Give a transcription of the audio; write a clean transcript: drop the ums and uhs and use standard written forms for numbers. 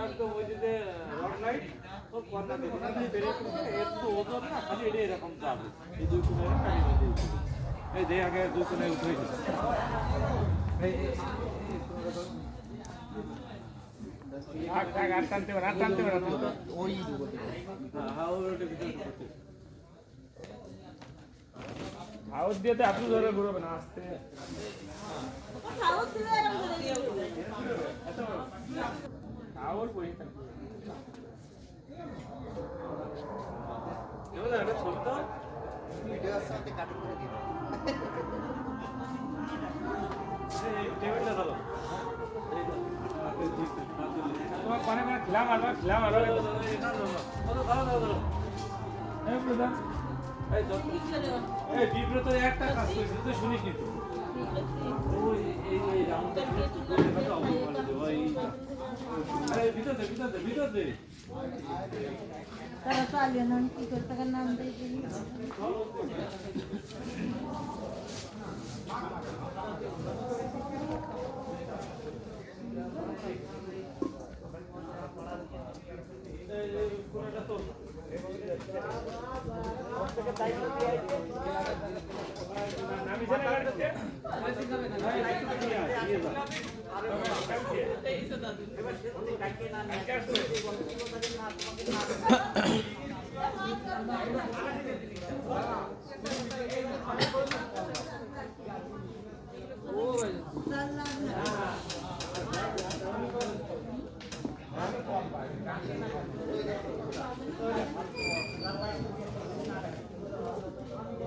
একদম ওই যে রড লাইট ও কর্নার দিয়ে বেরিয়ে পড়ছে একটু ওজন না খালি এটা এরকম যাবে এই দুই কোণে কাটিয়ে দিয়েছে এই যে আগে দুই কোণে উঠে গেছে এই আট টানতে পারে ওই হ্যাঁ ওর ভিতরে হাউস দিয়ে তো আপনি ধরে ঘুরবে না আসতে হাউস দিয়ে এরকম ধরে হাউস বই থাকে এবারে এটা ছোট ভিডিওর সাথে কাটিং করে দিই এই টেবিলটা ধরো তোমার পানে মানে খিলা মারবা এটা ধরো এই প্রধান এই তো এই বিব্রত একটা কাজ কইছিস তুই শুনিস নি ওই এই রাউন্ডটা করে কথা অবমাল দে ওই আরে ভিতরে তারা চালিয়ে নাম কি করে টাকার নাম দিয়ে দিন কোনটা তো নামি জানা গাড়িতে এবার সে ডাকে না না